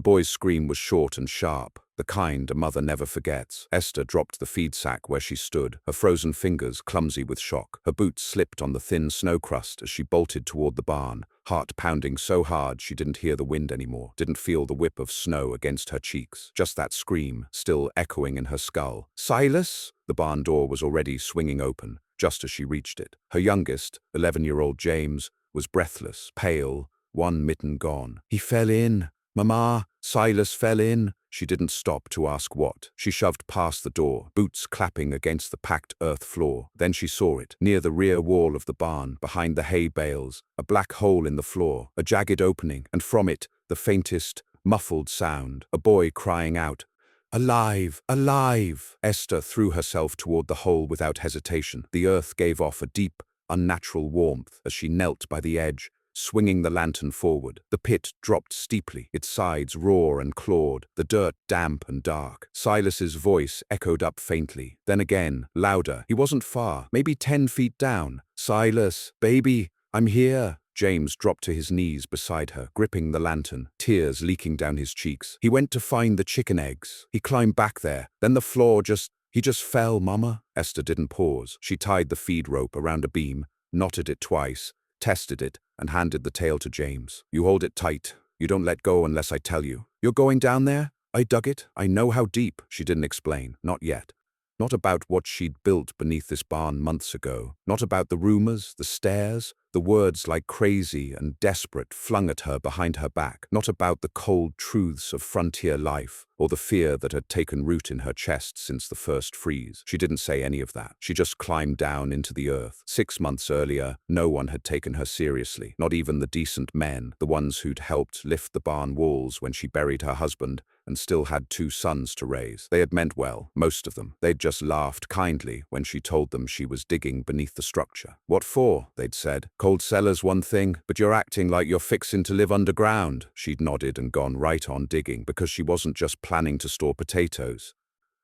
boy's scream was short and sharp, the kind a mother never forgets. Esther dropped the feed sack where she stood, her frozen fingers clumsy with shock. Her boots slipped on the thin snow crust as she bolted toward the barn, heart pounding so hard she didn't hear the wind anymore, didn't feel the whip of snow against her cheeks. Just that scream, still echoing in her skull. "Silas!" The barn door was already swinging open, just as she reached it. Her youngest, 11-year-old James, was breathless, pale, one mitten gone. "He fell in. Mama, Silas fell in." She didn't stop to ask what. She shoved past the door, boots clapping against the packed earth floor. Then she saw it, near the rear wall of the barn, behind the hay bales, a black hole in the floor, a jagged opening, and from it, the faintest, muffled sound, a boy crying out, "Alive! Alive!" Esther threw herself toward the hole without hesitation. The earth gave off a deep, unnatural warmth as she knelt by the edge, swinging the lantern forward. The pit dropped steeply, its sides raw and clawed, the dirt damp and dark. Silas's voice echoed up faintly, then again, louder. He wasn't far, maybe 10 feet down. "Silas, baby, I'm here." James dropped to his knees beside her, gripping the lantern, tears leaking down his cheeks. "He went to find the chicken eggs. He climbed back there. Then the floor he just fell, Mama." Esther didn't pause. She tied the feed rope around a beam, knotted it twice, tested it, and handed the tail to James. "You hold it tight. You don't let go unless I tell you. You're going down there? I dug it. I know how deep." She didn't explain. Not yet. Not about what she'd built beneath this barn months ago. Not about the rumors, the stares, the words like crazy and desperate flung at her behind her back. Not about the cold truths of frontier life, or the fear that had taken root in her chest since the first freeze. She didn't say any of that. She just climbed down into the earth. 6 months earlier, no one had taken her seriously. Not even the decent men, the ones who'd helped lift the barn walls when she buried her husband and still had 2 sons to raise. They had meant well, most of them. They'd just laughed kindly when she told them she was digging beneath the structure. "What for?" they'd said. "Cold cellar's one thing, but you're acting like you're fixing to live underground." She'd nodded and gone right on digging because she wasn't just planning to store potatoes.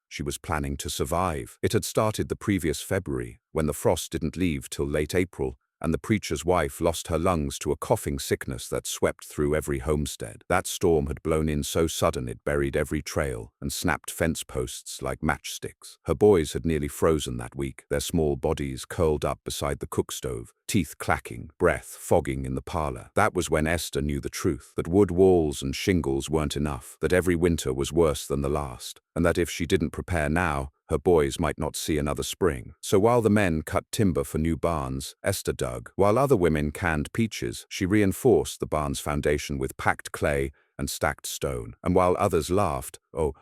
She was planning to survive. It had started the previous February, when the frost didn't leave till late April, and the preacher's wife lost her lungs to a coughing sickness that swept through every homestead. That storm had blown in so sudden it buried every trail and snapped fence posts like matchsticks. Her boys had nearly frozen that week, their small bodies curled up beside the cook stove, teeth clacking, breath fogging in the parlor. That was when Esther knew the truth, that wood walls and shingles weren't enough, that every winter was worse than the last, and that if she didn't prepare now, her boys might not see another spring. So while the men cut timber for new barns, Esther dug. While other women canned peaches, she reinforced the barn's foundation with packed clay and stacked stone. And while others laughed, oh,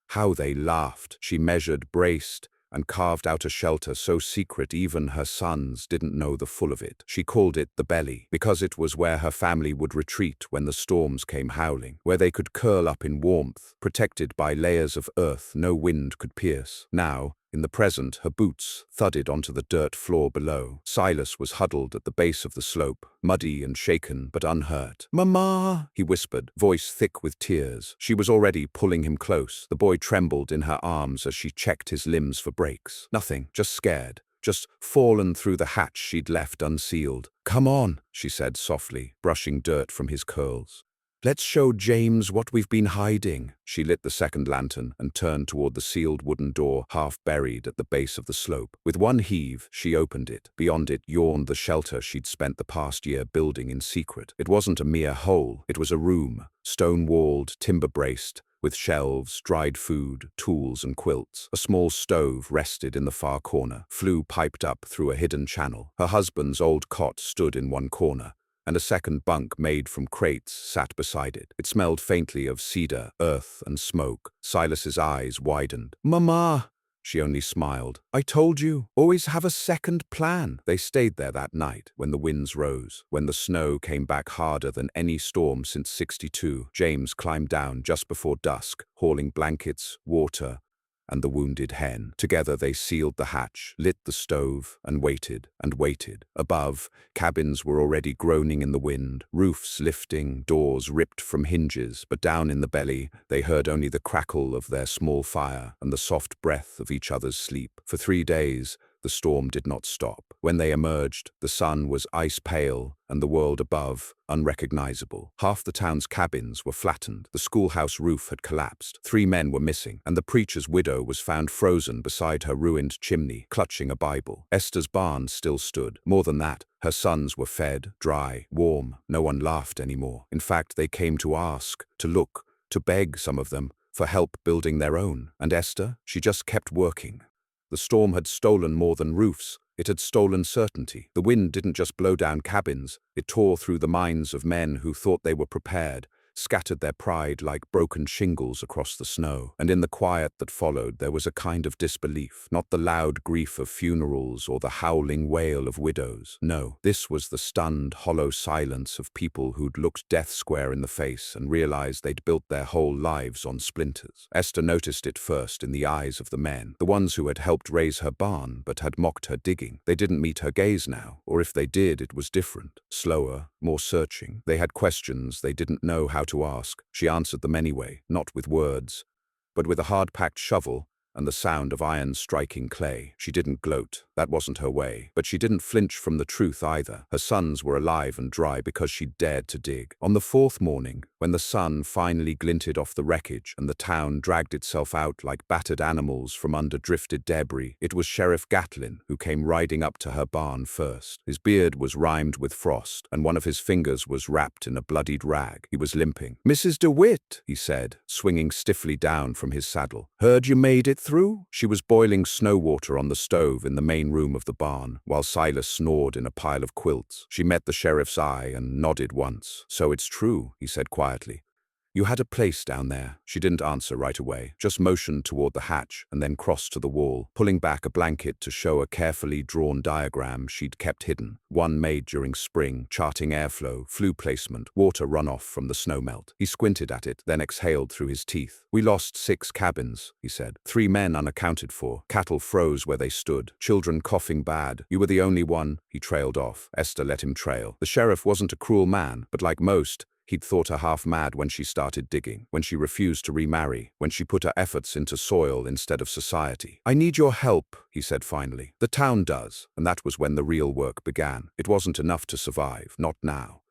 how they laughed, she measured, braced, and carved out a shelter so secret even her sons didn't know the full of it. She called it the belly, because it was where her family would retreat when the storms came howling, where they could curl up in warmth, protected by layers of earth no wind could pierce. Now, in the present, her boots thudded onto the dirt floor below. Silas was huddled at the base of the slope, muddy and shaken but unhurt. "Mama," he whispered, voice thick with tears. She was already pulling him close. The boy trembled in her arms as she checked his limbs for breaks. Nothing, just scared. Just fallen through the hatch she'd left unsealed. "Come on," she said softly, brushing dirt from his curls. "Let's show James what we've been hiding." She lit the second lantern and turned toward the sealed wooden door half buried at the base of the slope. With one heave, she opened it. Beyond it yawned the shelter she'd spent the past year building in secret. It wasn't a mere hole. It was a room, stone-walled, timber-braced, with shelves, dried food, tools and quilts. A small stove rested in the far corner, flue piped up through a hidden channel. Her husband's old cot stood in one corner, and a second bunk made from crates sat beside it. It smelled faintly of cedar, earth, and smoke. Silas's eyes widened. "Mama!" She only smiled. "I told you, always have a second plan." They stayed there that night, when the winds rose, when the snow came back harder than any storm since '62. James climbed down just before dusk, hauling blankets, water, and the wounded hen. Together they sealed the hatch, lit the stove, and waited and waited. Above, cabins were already groaning in the wind, roofs lifting, doors ripped from hinges, but down in the belly they heard only the crackle of their small fire and the soft breath of each other's sleep. For 3 days, The storm did not stop. When they emerged, the sun was ice-pale and the world above unrecognizable. Half the town's cabins were flattened. The schoolhouse roof had collapsed. 3 men were missing, and the preacher's widow was found frozen beside her ruined chimney, clutching a Bible. Esther's barn still stood. More than that, her sons were fed, dry, warm. No one laughed anymore. In fact, they came to ask, to look, to beg, some of them, for help building their own. And Esther, she just kept working. The storm had stolen more than roofs. It had stolen certainty. The wind didn't just blow down cabins. It tore through the minds of men who thought they were prepared, scattered their pride like broken shingles across the snow. And in the quiet that followed, there was a kind of disbelief, not the loud grief of funerals or the howling wail of widows. No, this was the stunned, hollow silence of people who'd looked death square in the face and realized they'd built their whole lives on splinters. Esther noticed it first in the eyes of the men, the ones who had helped raise her barn but had mocked her digging. They didn't meet her gaze now, or if they did, it was different, slower, more searching. They had questions they didn't know how to ask. She answered them anyway, not with words, but with a hard-packed shovel and the sound of iron striking clay. She didn't gloat. That wasn't her way. But she didn't flinch from the truth either. Her sons were alive and dry because she dared to dig. On the 4th morning, when the sun finally glinted off the wreckage and the town dragged itself out like battered animals from under drifted debris, it was Sheriff Gatlin who came riding up to her barn first. His beard was rimed with frost, and one of his fingers was wrapped in a bloodied rag. He was limping. "Mrs. DeWitt," he said, swinging stiffly down from his saddle. "Heard you made it through?" She was boiling snow water on the stove in the main room of the barn, while Silas snored in a pile of quilts. She met the sheriff's eye and nodded once. "So it's true," he said quietly. "You had a place down there." She didn't answer right away, just motioned toward the hatch and then crossed to the wall, pulling back a blanket to show a carefully drawn diagram she'd kept hidden, one made during spring, charting airflow, flue placement, water runoff from the snowmelt. He squinted at it, then exhaled through his teeth. "We lost 6 cabins," he said. 3 men unaccounted for. Cattle froze where they stood, children coughing bad. "You were the only one," he trailed off. Esther let him trail. The sheriff wasn't a cruel man, but like most, he'd thought her half mad when she started digging, when she refused to remarry, when she put her efforts into soil instead of society. "I need your help," he said finally. "The town does." And that was when the real work began. It wasn't enough to survive, not now.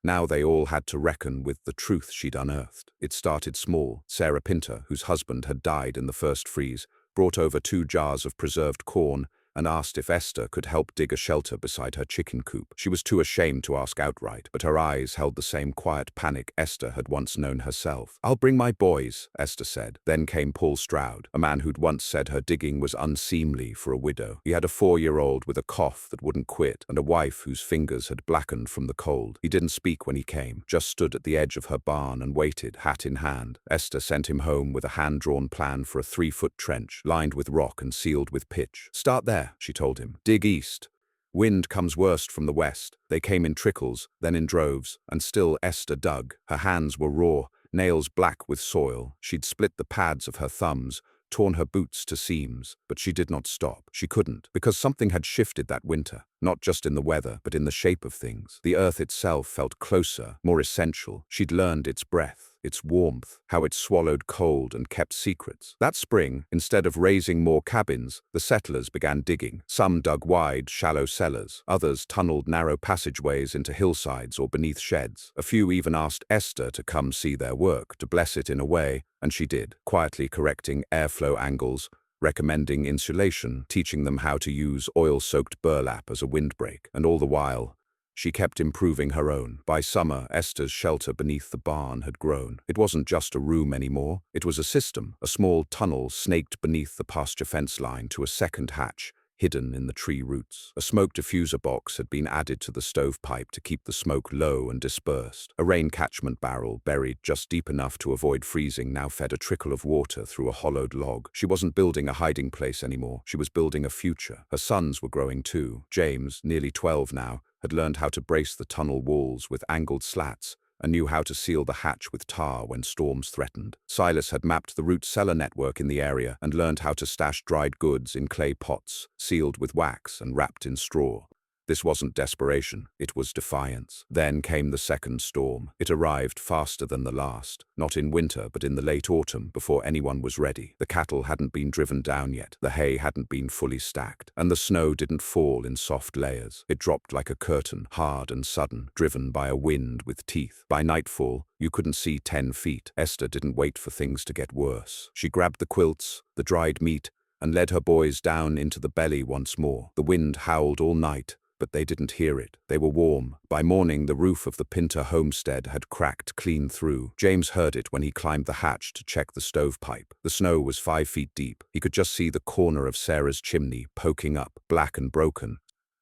Now they all had to reckon with the truth she'd unearthed. It started small. Sarah Pinter, whose husband had died in the first freeze, brought over 2 jars of preserved corn and asked if Esther could help dig a shelter beside her chicken coop. She was too ashamed to ask outright, but her eyes held the same quiet panic Esther had once known herself. "I'll bring my boys," Esther said. Then came Paul Stroud, a man who'd once said her digging was unseemly for a widow. He had a 4-year-old with a cough that wouldn't quit, and a wife whose fingers had blackened from the cold. He didn't speak when he came, just stood at the edge of her barn and waited, hat in hand. Esther sent him home with a hand-drawn plan for a 3-foot trench, lined with rock and sealed with pitch. "Start there," she told him. "Dig east. Wind comes worst from the west." They came in trickles, then in droves, and still Esther dug. Her hands were raw, nails black with soil. She'd split the pads of her thumbs, torn her boots to seams, but she did not stop. She couldn't, because something had shifted that winter, not just in the weather, but in the shape of things. The earth itself felt closer, more essential. She'd learned its breath, its warmth, how it swallowed cold and kept secrets. That spring, instead of raising more cabins, the settlers began digging. Some dug wide, shallow cellars. Others tunneled narrow passageways into hillsides or beneath sheds. A few even asked Esther to come see their work, to bless it in a way, and she did, quietly correcting airflow angles, recommending insulation, teaching them how to use oil-soaked burlap as a windbreak. And all the while, she kept improving her own. By summer, Esther's shelter beneath the barn had grown. It wasn't just a room anymore. It was a system, a small tunnel snaked beneath the pasture fence line to a second hatch, hidden in the tree roots. A smoke diffuser box had been added to the stovepipe to keep the smoke low and dispersed. A rain catchment barrel, buried just deep enough to avoid freezing, now fed a trickle of water through a hollowed log. She wasn't building a hiding place anymore. She was building a future. Her sons were growing too. James, nearly 12 now, had learned how to brace the tunnel walls with angled slats and knew how to seal the hatch with tar when storms threatened. Silas had mapped the root cellar network in the area and learned how to stash dried goods in clay pots, sealed with wax and wrapped in straw. This wasn't desperation, it was defiance. Then came the second storm. It arrived faster than the last. Not in winter, but in the late autumn, before anyone was ready. The cattle hadn't been driven down yet. The hay hadn't been fully stacked. And the snow didn't fall in soft layers. It dropped like a curtain, hard and sudden, driven by a wind with teeth. By nightfall, you couldn't see 10 feet. Esther didn't wait for things to get worse. She grabbed the quilts, the dried meat, and led her boys down into the belly once more. The wind howled all night, but they didn't hear it. They were warm. By morning, the roof of the Pinter homestead had cracked clean through. James heard it when he climbed the hatch to check the stovepipe. The snow was 5 feet deep. He could just see the corner of Sarah's chimney poking up, black and broken.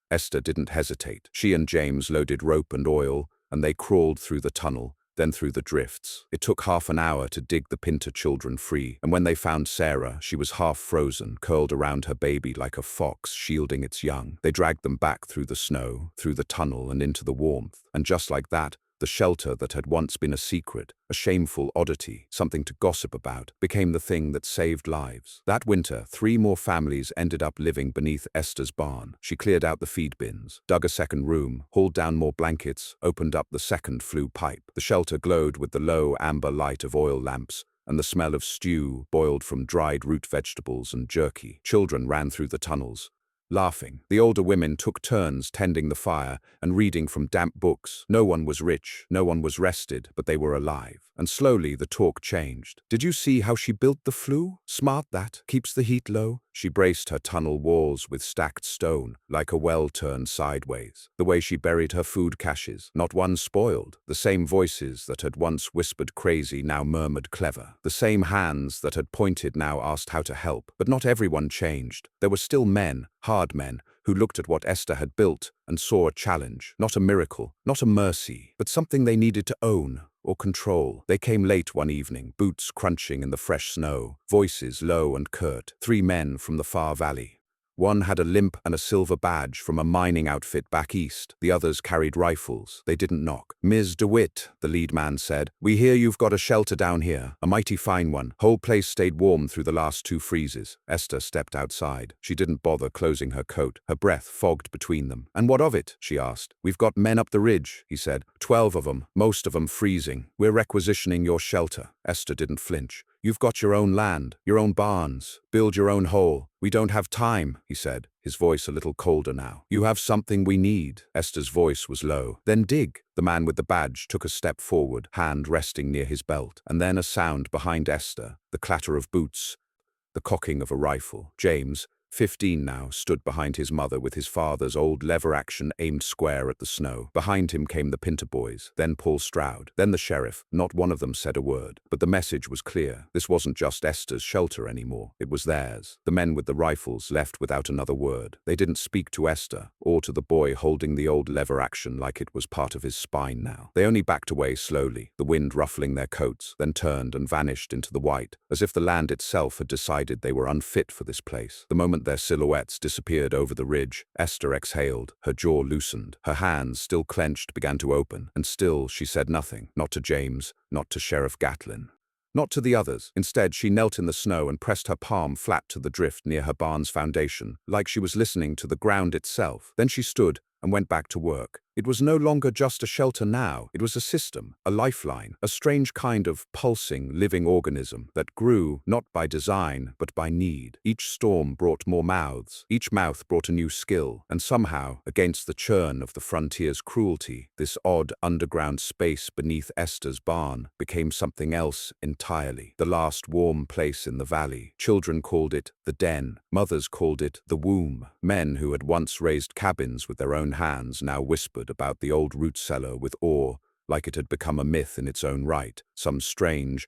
Esther didn't hesitate. She and James loaded rope and oil, and they crawled through the tunnel, then through the drifts. It took half an hour to dig the Pinter children free, and when they found Sarah, she was half frozen, curled around her baby like a fox shielding its young. They dragged them back through the snow, through the tunnel and into the warmth. And just like that, the shelter that had once been a secret, a shameful oddity, something to gossip about, became the thing that saved lives. That winter, 3 more families ended up living beneath Esther's barn. She cleared out the feed bins, dug a second room, hauled down more blankets, opened up the second flue pipe. The shelter glowed with the low amber light of oil lamps, and the smell of stew boiled from dried root vegetables and jerky. Children ran through the tunnels, laughing. The older women took turns tending the fire and reading from damp books. No one was rich, no one was rested, but they were alive. And slowly the talk changed. Did you see how she built the flue? Smart that. Keeps the heat low. She braced her tunnel walls with stacked stone, like a well turned sideways. The way she buried her food caches, not one spoiled. The same voices that had once whispered crazy now murmured clever. The same hands that had pointed now asked how to help. But not everyone changed. There were still men, hard men, who looked at what Esther had built and saw a challenge, not a miracle, not a mercy, but something they needed to own or control. They came late one evening, boots crunching in the fresh snow, voices low and curt. 3 men from the far valley. One had a limp and a silver badge from a mining outfit back east. The others carried rifles. They didn't knock. "Ms. DeWitt," the lead man said, "we hear you've got a shelter down here, a mighty fine one. Whole place stayed warm through the last 2 freezes." Esther stepped outside. She didn't bother closing her coat. Her breath fogged between them. "And what of it?" she asked. "We've got men up the ridge," he said. 12 of them, most of them freezing. "We're requisitioning your shelter." Esther didn't flinch. "You've got your own land, your own barns. Build your own hole." "We don't have time," he said, his voice a little colder now. "You have something we need." Esther's voice was low. "Then dig." The man with the badge took a step forward, hand resting near his belt, and then a sound behind Esther, the clatter of boots, the cocking of a rifle. James, 15 now, stood behind his mother with his father's old lever-action aimed square at the snow. Behind him came the Pinter boys, then Paul Stroud, then the sheriff. Not one of them said a word, but the message was clear. This wasn't just Esther's shelter anymore. It was theirs. The men with the rifles left without another word. They didn't speak to Esther, or to the boy holding the old lever-action like it was part of his spine now. They only backed away slowly, the wind ruffling their coats, then turned and vanished into the white, as if the land itself had decided they were unfit for this place. The moment their silhouettes disappeared over the ridge, Esther exhaled, her jaw loosened. Her hands, still clenched, began to open, and still she said nothing. Not to James, not to Sheriff Gatlin, not to the others. Instead, she knelt in the snow and pressed her palm flat to the drift near her barn's foundation, like she was listening to the ground itself. Then she stood and went back to work. It was no longer just a shelter now. It was a system, a lifeline, a strange kind of pulsing, living organism that grew not by design, but by need. Each storm brought more mouths. Each mouth brought a new skill. And somehow, against the churn of the frontier's cruelty, this odd underground space beneath Esther's barn became something else entirely. The last warm place in the valley. Children called it the den. Mothers called it the womb. Men who had once raised cabins with their own hands now whispered about the old root cellar with awe, like it had become a myth in its own right, some strange,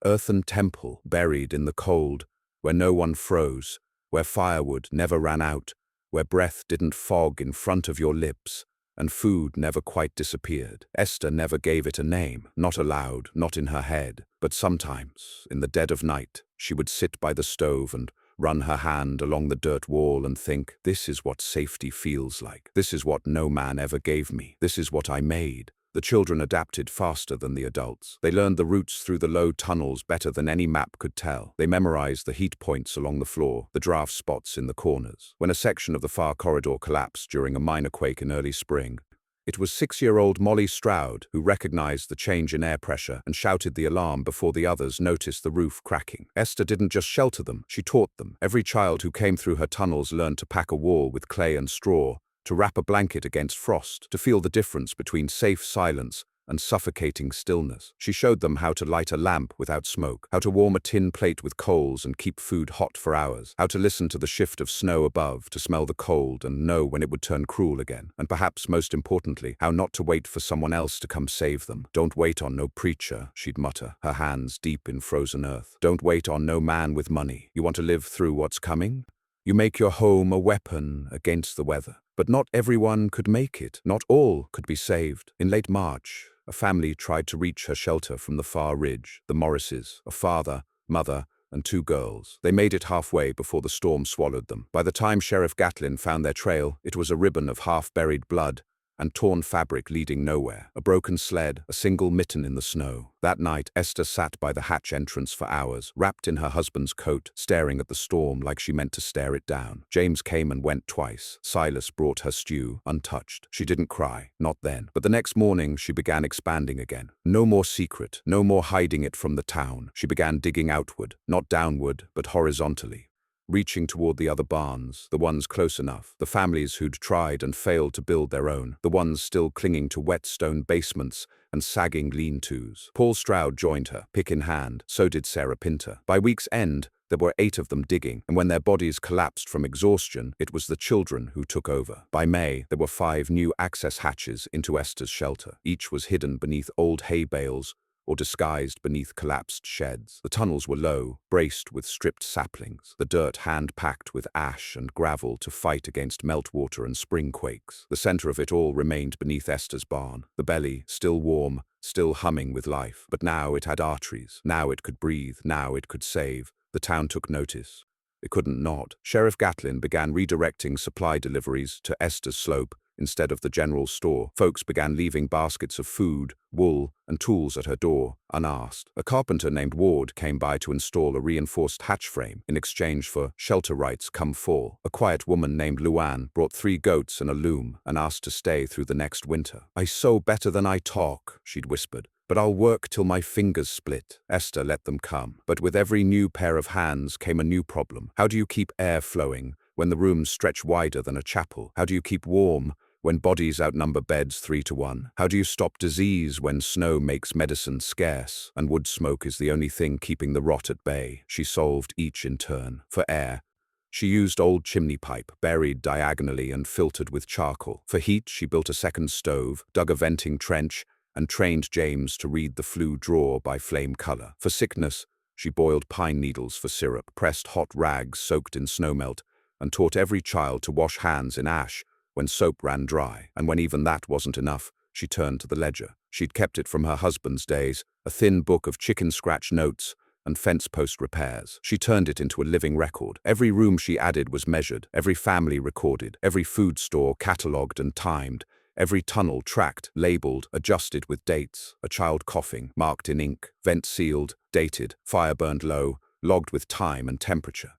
earthen temple buried in the cold, where no one froze, where firewood never ran out, where breath didn't fog in front of your lips, and food never quite disappeared. Esther never gave it a name, not aloud, not in her head, but sometimes, in the dead of night, she would sit by the stove and run her hand along the dirt wall and think, this is what safety feels like. This is what no man ever gave me. This is what I made. The children adapted faster than the adults. They learned the routes through the low tunnels better than any map could tell. They memorized the heat points along the floor, the draft spots in the corners. When a section of the far corridor collapsed during a minor quake in early spring, it was 6-year-old Molly Stroud who recognized the change in air pressure and shouted the alarm before the others noticed the roof cracking. Esther didn't just shelter them, she taught them. Every child who came through her tunnels learned to pack a wall with clay and straw, to wrap a blanket against frost, to feel the difference between safe silence and suffocating stillness. She showed them how to light a lamp without smoke, how to warm a tin plate with coals and keep food hot for hours, how to listen to the shift of snow above, to smell the cold and know when it would turn cruel again, and perhaps most importantly, how not to wait for someone else to come save them. "Don't wait on no preacher," she'd mutter, her hands deep in frozen earth. "Don't wait on no man with money. You want to live through what's coming? You make your home a weapon against the weather." But not everyone could make it. Not all could be saved. In late March, a family tried to reach her shelter from the far ridge. The Morrises, a father, mother, and 2 girls. They made it halfway before the storm swallowed them. By the time Sheriff Gatlin found their trail, it was a ribbon of half-buried blood and torn fabric leading nowhere. A broken sled, a single mitten in the snow. That night, Esther sat by the hatch entrance for hours, wrapped in her husband's coat, staring at the storm like she meant to stare it down. James came and went twice. Silas brought her stew, untouched. She didn't cry, not then. But the next morning, she began expanding again. No more secret, no more hiding it from the town. She began digging outward, not downward, but horizontally, reaching toward the other barns, the ones close enough, the families who'd tried and failed to build their own, the ones still clinging to wet stone basements and sagging lean-tos. Paul Stroud joined her, pick in hand, so did Sarah Pinter. By week's end, there were 8 of them digging, and when their bodies collapsed from exhaustion, it was the children who took over. By May, there were 5 new access hatches into Esther's shelter. Each was hidden beneath old hay bales or disguised beneath collapsed sheds. The tunnels were low, braced with stripped saplings, the dirt hand-packed with ash and gravel to fight against meltwater and spring quakes. The center of it all remained beneath Esther's barn, the belly, still warm, still humming with life. But now it had arteries. Now it could breathe. Now it could save. The town took notice. It couldn't not. Sheriff Gatlin began redirecting supply deliveries to Esther's slope instead of the general store. Folks began leaving baskets of food, wool, and tools at her door, unasked. A carpenter named Ward came by to install a reinforced hatch frame in exchange for shelter rights come fall. A quiet woman named Luann brought 3 goats and a loom and asked to stay through the next winter. "I sew better than I talk," she'd whispered, "but I'll work till my fingers split." Esther let them come. But with every new pair of hands came a new problem. How do you keep air flowing when the rooms stretch wider than a chapel? How do you keep warm when bodies outnumber beds 3 to 1? How do you stop disease when snow makes medicine scarce and wood smoke is the only thing keeping the rot at bay? She solved each in turn. For air, she used old chimney pipe, buried diagonally and filtered with charcoal. For heat, she built a second stove, dug a venting trench, and trained James to read the flue drawer by flame color. For sickness, she boiled pine needles for syrup, pressed hot rags soaked in snowmelt, and taught every child to wash hands in ash when soap ran dry. And when even that wasn't enough, she turned to the ledger. She'd kept it from her husband's days, a thin book of chicken scratch notes and fence post repairs. She turned it into a living record. Every room she added was measured, every family recorded, every food store catalogued and timed, every tunnel tracked, labeled, adjusted with dates. A child coughing, marked in ink, vent sealed, dated, fire burned low, logged with time and temperature.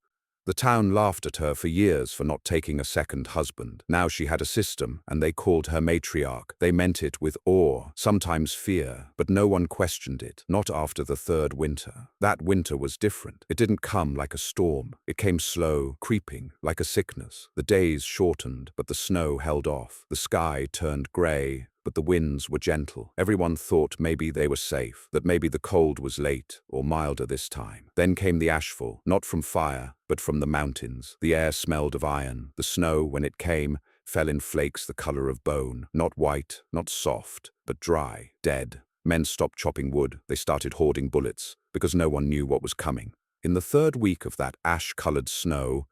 The town laughed at her for years for not taking a second husband. Now she had a system, and they called her matriarch. They meant it with awe, sometimes fear, but no one questioned it, not after the 3rd winter. That winter was different. It didn't come like a storm. It came slow, creeping, like a sickness. The days shortened, but the snow held off. The sky turned gray, but the winds were gentle. Everyone thought maybe they were safe, that maybe the cold was late or milder this time. Then came the ashfall, not from fire, but from the mountains. The air smelled of iron. The snow, when it came, fell in flakes the color of bone. Not white, not soft, but dry, dead. Men stopped chopping wood. They started hoarding bullets, because no one knew what was coming. In the 3rd week of that ash-colored snow,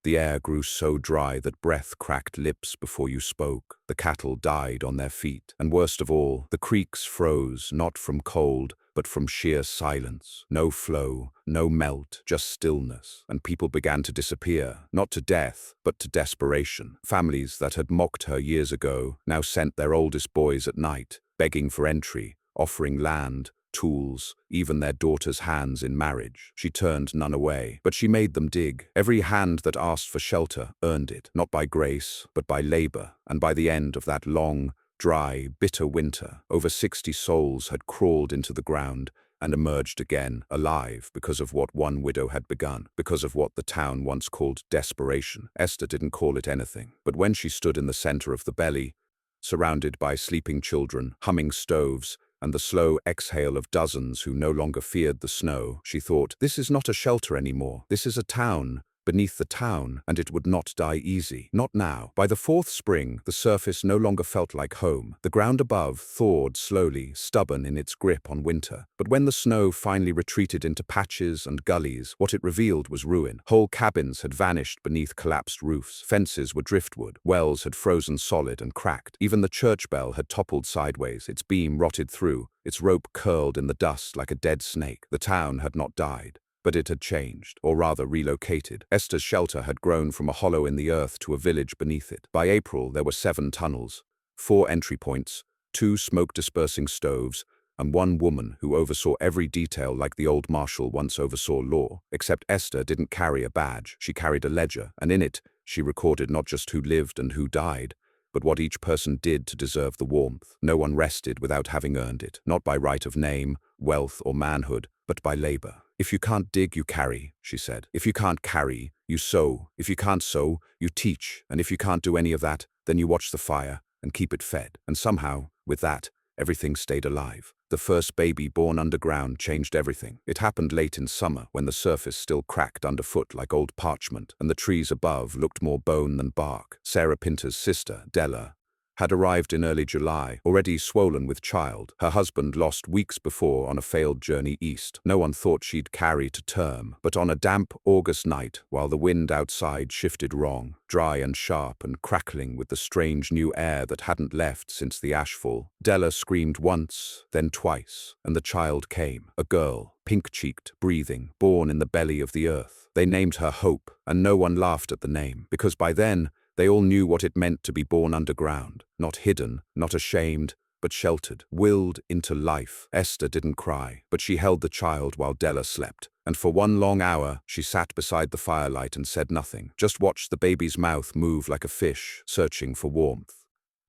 the air grew so dry that breath cracked lips before you spoke. The cattle died on their feet. And worst of all, the creeks froze, not from cold, but from sheer silence. No flow, no melt, just stillness. And people began to disappear, not to death, but to desperation. Families that had mocked her years ago now sent their oldest boys at night, begging for entry, offering land, tools, even their daughters' hands in marriage. She turned none away, but she made them dig. Every hand that asked for shelter earned it, not by grace, but by labor. And by the end of that long, dry, bitter winter, over 60 souls had crawled into the ground and emerged again, alive, because of what one widow had begun, because of what the town once called desperation. Esther didn't call it anything, but when she stood in the center of the belly, surrounded by sleeping children, humming stoves, and the slow exhale of dozens who no longer feared the snow, she thought, this is not a shelter anymore. This is a town beneath the town, and it would not die easy. Not now. By the fourth spring, the surface no longer felt like home. The ground above thawed slowly, stubborn in its grip on winter. But when the snow finally retreated into patches and gullies, what it revealed was ruin. Whole cabins had vanished beneath collapsed roofs. Fences were driftwood. Wells had frozen solid and cracked. Even the church bell had toppled sideways, its beam rotted through, its rope curled in the dust like a dead snake. The town had not died, but it had changed, or rather relocated. Esther's shelter had grown from a hollow in the earth to a village beneath it. By April, there were 7 tunnels, 4 entry points, 2 smoke-dispersing stoves, and 1 woman who oversaw every detail like the old marshal once oversaw law. Except Esther didn't carry a badge. She carried a ledger, and in it, she recorded not just who lived and who died, but what each person did to deserve the warmth. No one rested without having earned it, not by right of name, wealth, or manhood, but by labor. If you can't dig, you carry, she said. If you can't carry, you sow. If you can't sow, you teach. And if you can't do any of that, then you watch the fire and keep it fed. And somehow, with that, everything stayed alive. The first baby born underground changed everything. It happened late in summer, when the surface still cracked underfoot like old parchment, and the trees above looked more bone than bark. Sarah Pinter's sister, Della, had arrived in early July, already swollen with child. Her husband lost weeks before on a failed journey east. No one thought she'd carry to term. But on a damp August night, while the wind outside shifted wrong, dry and sharp and crackling with the strange new air that hadn't left since the ashfall, Della screamed once, then twice, and the child came. A girl, pink-cheeked, breathing, born in the belly of the earth. They named her Hope, and no one laughed at the name, because by then, they all knew what it meant to be born underground, not hidden, not ashamed, but sheltered, willed into life. Esther didn't cry, but she held the child while Della slept. And for 1 long hour, she sat beside the firelight and said nothing, just watched the baby's mouth move like a fish, searching for warmth.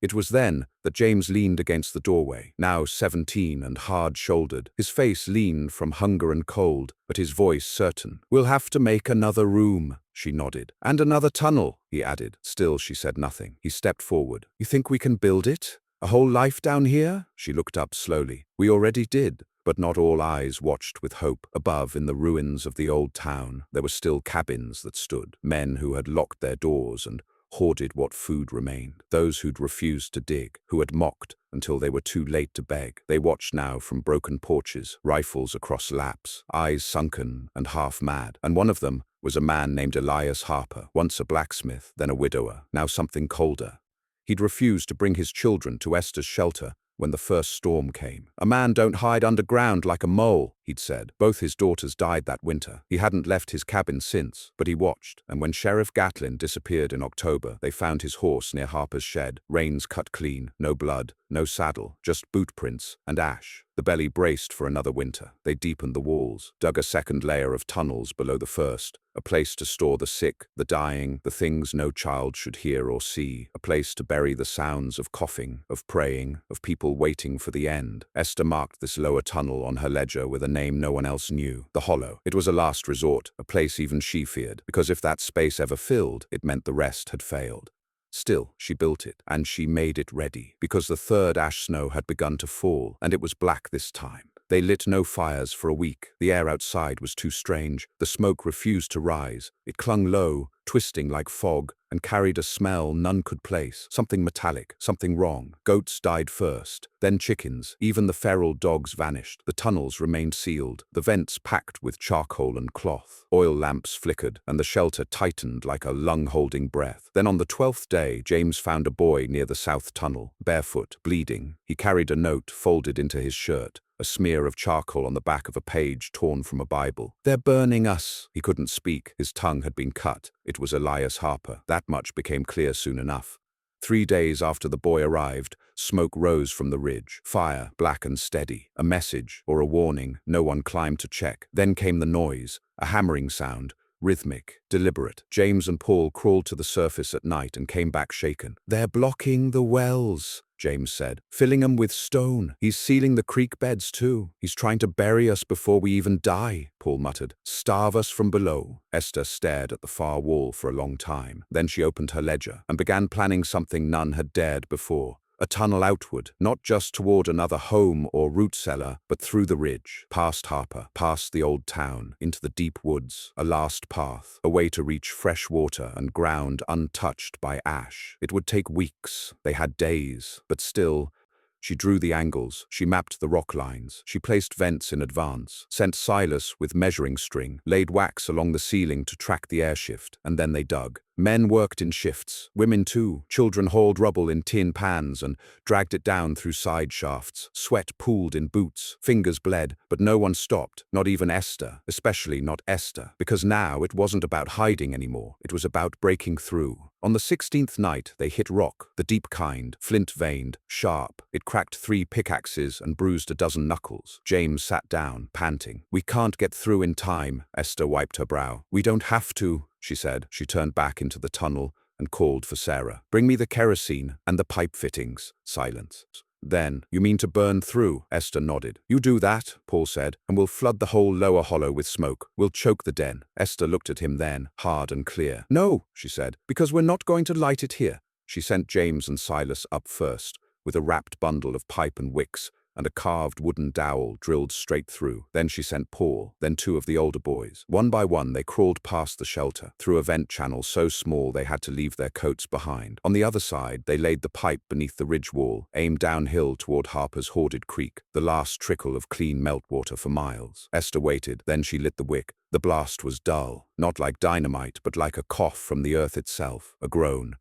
It was then that James leaned against the doorway, now 17 and hard-shouldered. His face leaned from hunger and cold, but his voice certain. "We'll have to make another room," she nodded. "And another tunnel," he added. Still she said nothing. He stepped forward. "You think we can build it? A whole life down here?" She looked up slowly. "We already did." But not all eyes watched with hope. Above, in the ruins of the old town, there were still cabins that stood. Men who had locked their doors and hoarded what food remained. Those who'd refused to dig, who had mocked until they were too late to beg. They watched now from broken porches, rifles across laps, eyes sunken and half mad. And one of them was a man named Elias Harper, once a blacksmith, then a widower, now something colder. He'd refused to bring his children to Esther's shelter when the first storm came. "A man don't hide underground like a mole," he'd said. Both his daughters died that winter. He hadn't left his cabin since, but he watched, and when Sheriff Gatlin disappeared in October, they found his horse near Harper's shed, reins cut clean, no blood, no saddle, just boot prints and ash. The belly braced for another winter. They deepened the walls, dug a second layer of tunnels below the first, a place to store the sick, the dying, the things no child should hear or see, a place to bury the sounds of coughing, of praying, of people waiting for the end. Esther marked this lower tunnel on her ledger with a name no one else knew, the Hollow. It was a last resort, a place even she feared, because if that space ever filled, it meant the rest had failed. Still, she built it, and she made it ready, because the third ash snow had begun to fall, and it was black this time. They lit no fires for a week. The air outside was too strange. The smoke refused to rise. It clung low, twisting like fog, and carried a smell none could place. Something metallic, something wrong. Goats died first, then chickens. Even the feral dogs vanished. The tunnels remained sealed, the vents packed with charcoal and cloth. Oil lamps flickered, and the shelter tightened like a lung-holding breath. Then on the 12th day, James found a boy near the south tunnel, barefoot, bleeding. He carried a note folded into his shirt, a smear of charcoal on the back of a page torn from a Bible. "They're burning us." He couldn't speak. His tongue had been cut. It was Elias Harper. That much became clear soon enough. 3 days after the boy arrived, Smoke rose from the ridge. Fire, black and steady. A message or a warning. No one climbed to check. Then came the noise, a hammering sound. Rhythmic, deliberate. James and Paul crawled to the surface at night and came back shaken. "They're blocking the wells," James said, "filling them with stone. He's sealing the creek beds too. He's trying to bury us before we even die," Paul muttered. "Starve us from below." Esther stared at the far wall for a long time. Then she opened her ledger and began planning something none had dared before. A tunnel outward, not just toward another home or root cellar, but through the ridge, past Harper, past the old town, into the deep woods, a last path, a way to reach fresh water and ground untouched by ash. It would take weeks, they had days, but still, she drew the angles, she mapped the rock lines, she placed vents in advance, sent Silas with measuring string, laid wax along the ceiling to track the air shift, and then they dug. Men worked in shifts, women too. Children hauled rubble in tin pans and dragged it down through side shafts. Sweat pooled in boots, fingers bled, but no one stopped, not even Esther, especially not Esther, because now it wasn't about hiding anymore, it was about breaking through. On the 16th night, they hit rock, the deep kind, flint-veined, sharp. It cracked 3 pickaxes and bruised a dozen knuckles. James sat down, panting. "We can't get through in time," Esther wiped her brow. "We don't have to," she said. She turned back into the tunnel and called for Sarah. "Bring me the kerosene and the pipe fittings." Silence. "Then, you mean to burn through?" Esther nodded. "You do that," Paul said, "and we'll flood the whole lower hollow with smoke. We'll choke the den." Esther looked at him then, hard and clear. "No," she said, "because we're not going to light it here." She sent James and Silas up first, with a wrapped bundle of pipe and wicks, and a carved wooden dowel drilled straight through. Then she sent Paul, then 2 of the older boys. One by one they crawled past the shelter, through a vent channel so small they had to leave their coats behind. On the other side, they laid the pipe beneath the ridge wall, aimed downhill toward Harper's hoarded creek, the last trickle of clean meltwater for miles. Esther waited, then she lit the wick. The blast was dull, not like dynamite, but like a cough from the earth itself, a groan.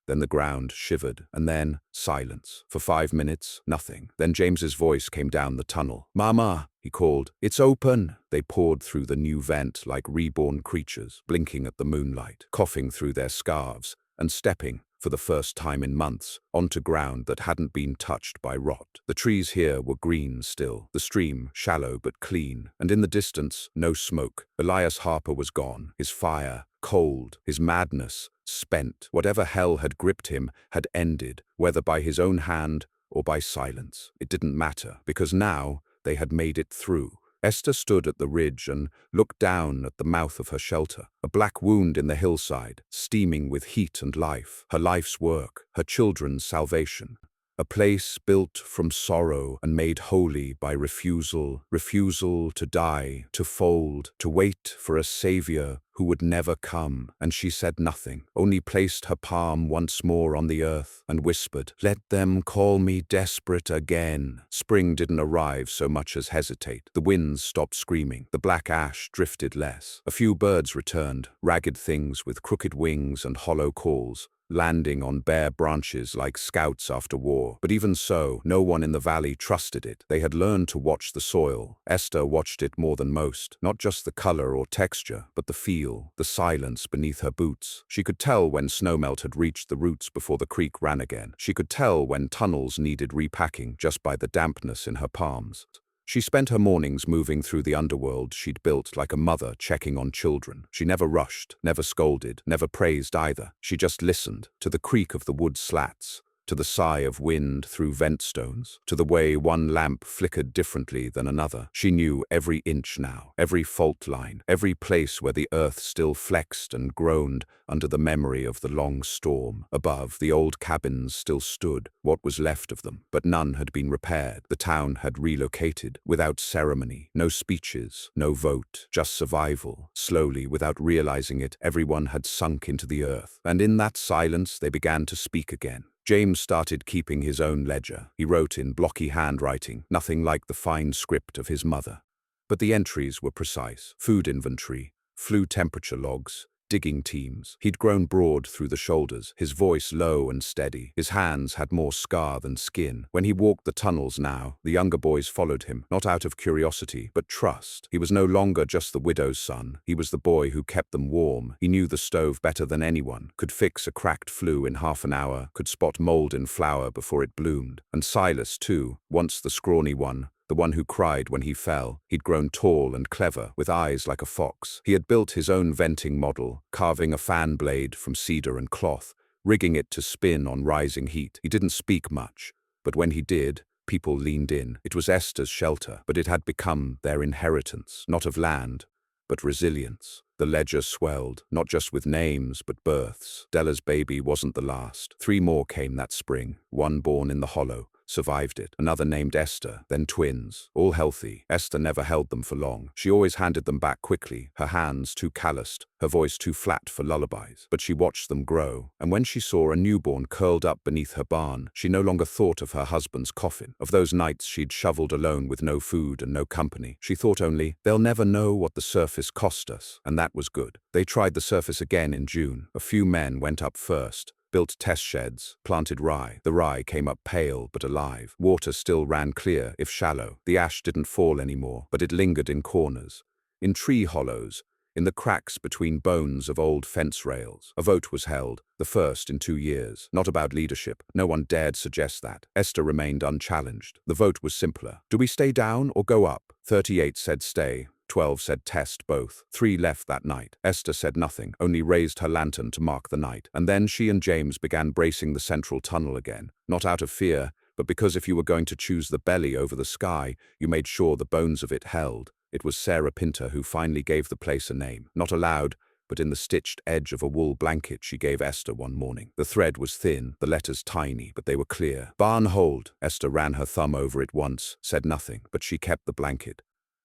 Then the ground shivered, and then silence. For 5 minutes, nothing. Then James's voice came down the tunnel. "Mama," he called. "It's open." They poured through the new vent like reborn creatures, blinking at the moonlight, coughing through their scarves, and stepping, for the first time in months, onto ground that hadn't been touched by rot. The trees here were green still, the stream shallow but clean, and in the distance, no smoke. Elias Harper was gone, his fire cold, his madness spent. Whatever hell had gripped him had ended, whether by his own hand or by silence. It didn't matter, because now they had made it through. Esther stood at the ridge and looked down at the mouth of her shelter, a black wound in the hillside, steaming with heat and life, her life's work, her children's salvation. A place built from sorrow and made holy by refusal to die, to fold, to wait for a savior who would never come. And she said nothing, only placed her palm once more on the earth and whispered, "Let them call me desperate again." Spring didn't arrive so much as hesitate. The winds stopped screaming. The black ash drifted less. A few birds returned, ragged things with crooked wings and hollow calls, landing on bare branches like scouts after war. But even so, no one in the valley trusted it. They had learned to watch the soil. Esther watched it more than most, not just the color or texture, but the feel, the silence beneath her boots. She could tell when snowmelt had reached the roots before the creek ran again. She could tell when tunnels needed repacking just by the dampness in her palms. She spent her mornings moving through the underworld she'd built like a mother checking on children. She never rushed, never scolded, never praised either. She just listened to the creak of the wood slats, to the sigh of wind through vent stones, to the way one lamp flickered differently than another. She knew every inch now, every fault line, every place where the earth still flexed and groaned under the memory of the long storm. Above, the old cabins still stood, what was left of them, but none had been repaired. The town had relocated, without ceremony, no speeches, no vote, just survival. Slowly, without realizing it, everyone had sunk into the earth, and in that silence they began to speak again. James started keeping his own ledger. He wrote in blocky handwriting, nothing like the fine script of his mother. But the entries were precise. Food inventory, flue temperature logs, digging teams. He'd grown broad through the shoulders, his voice low and steady. His hands had more scar than skin. When he walked the tunnels now, the younger boys followed him, not out of curiosity, but trust. He was no longer just the widow's son. He was the boy who kept them warm. He knew the stove better than anyone, could fix a cracked flue in half an hour, could spot mold in flour before it bloomed. And Silas, too, once the scrawny one, the one who cried when he fell. He'd grown tall and clever, with eyes like a fox. He had built his own venting model, carving a fan blade from cedar and cloth, rigging it to spin on rising heat. He didn't speak much, but when he did, people leaned in. It was Esther's shelter, but it had become their inheritance, not of land, but resilience. The ledger swelled, not just with names, but births. Della's baby wasn't the last. 3 more came that spring, one born in the hollow, survived it. Another named Esther, then twins, all healthy. Esther never held them for long. She always handed them back quickly, her hands too calloused, her voice too flat for lullabies. But she watched them grow, and when she saw a newborn curled up beneath her barn, she no longer thought of her husband's coffin, of those nights she'd shoveled alone with no food and no company. She thought only, they'll never know what the surface cost us, and that was good. They tried the surface again in June. A few men went up first, built test sheds, planted rye. The rye came up pale but alive. Water still ran clear, if shallow. The ash didn't fall anymore, but it lingered in corners, in tree hollows, in the cracks between bones of old fence rails. A vote was held, the first in 2 years. Not about leadership. No one dared suggest that. Esther remained unchallenged. The vote was simpler. Do we stay down or go up? 38 said stay. 12 said test both. 3 left that night. Esther said nothing, only raised her lantern to mark the night. And then she and James began bracing the central tunnel again. Not out of fear, but because if you were going to choose the belly over the sky, you made sure the bones of it held. It was Sarah Pinter who finally gave the place a name. Not aloud, but in the stitched edge of a wool blanket she gave Esther one morning. The thread was thin, the letters tiny, but they were clear. Barn Hold. Esther ran her thumb over it once, said nothing, but she kept the blanket.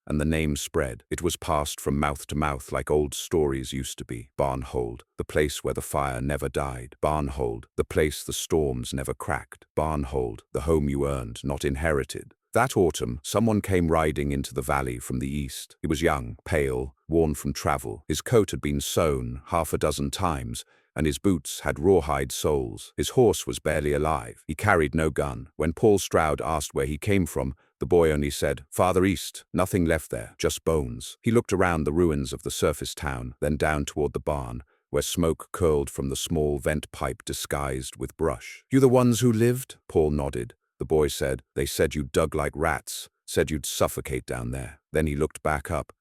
And the name spread. It was passed from mouth to mouth like old stories used to be. Barn Hold, the place where the fire never died. Barn Hold, the place the storms never cracked. Barn Hold, the home you earned, not inherited. That autumn, someone came riding into the valley from the east. He was young, pale, worn from travel. His coat had been sewn 6 times, and his boots had rawhide soles. His horse was barely alive. He carried no gun. When Paul Stroud asked where he came from, the boy only said, "Farther east." Nothing left there, just bones. He looked around the ruins of the surface town, then down toward the barn, where smoke curled from the small vent pipe disguised with brush. "You the ones who lived?" Paul nodded. The boy said, "They said you dug like rats, said you'd suffocate down there." Then he looked back up,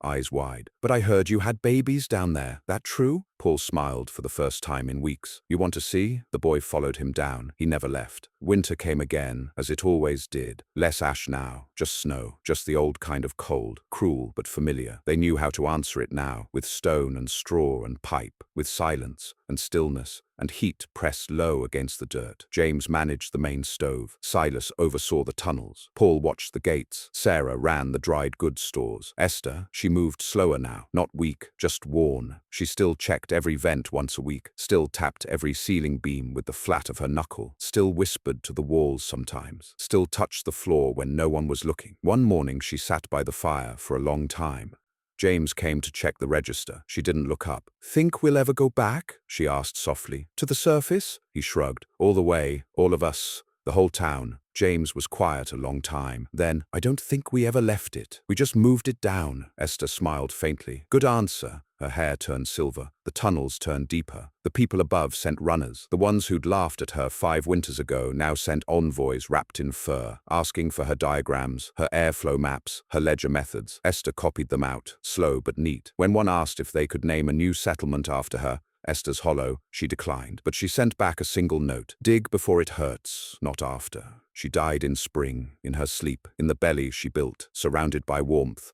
eyes wide. "But I heard you had babies down there. That true?" Paul smiled for the first time in weeks. "You want to see?" The boy followed him down. He never left. Winter came again, as it always did. Less ash now, just snow, just the old kind of cold, cruel but familiar. They knew how to answer it now, with stone and straw and pipe, with silence and stillness, and heat pressed low against the dirt. James managed the main stove. Silas oversaw the tunnels. Paul watched the gates. Sarah ran the dried goods stores. Esther, she moved slower now, not weak, just worn. She still checked every vent once a week, still tapped every ceiling beam with the flat of her knuckle, still whispered to the walls sometimes, still touched the floor when no one was looking. One morning she sat by the fire for a long time. James came to check the register. She didn't look up. "Think we'll ever go back?" she asked softly. "To the surface?" He shrugged. "All the way, all of us, the whole town." James was quiet a long time. Then, "I don't think we ever left it. We just moved it down." Esther smiled faintly. "Good answer." Her hair turned silver. The tunnels turned deeper. The people above sent runners. The ones who'd laughed at her 5 winters ago now sent envoys wrapped in fur, asking for her diagrams, her airflow maps, her ledger methods. Esther copied them out, slow but neat. When one asked if they could name a new settlement after her, Esther's Hollow, she declined, but she sent back a single note. "Dig before it hurts, not after." She died in spring, in her sleep, in the belly she built, surrounded by warmth,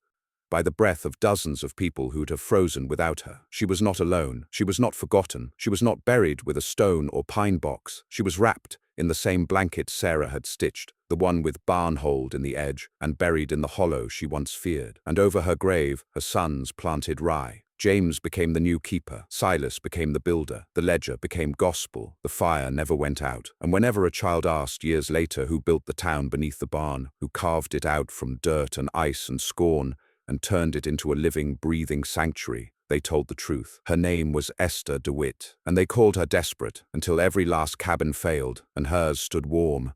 by the breath of dozens of people who'd have frozen without her. She was not alone. She was not forgotten. She was not buried with a stone or pine box. She was wrapped in the same blanket Sarah had stitched, the one with Barn Hold in the edge, and buried in the hollow she once feared. And over her grave, her sons planted rye. James became the new keeper. Silas became the builder. The ledger became gospel. The fire never went out. And whenever a child asked years later who built the town beneath the barn, who carved it out from dirt and ice and scorn, and turned it into a living, breathing sanctuary, They told the truth. Her name was Esther DeWitt, and they called her desperate until every last cabin failed and hers stood warm,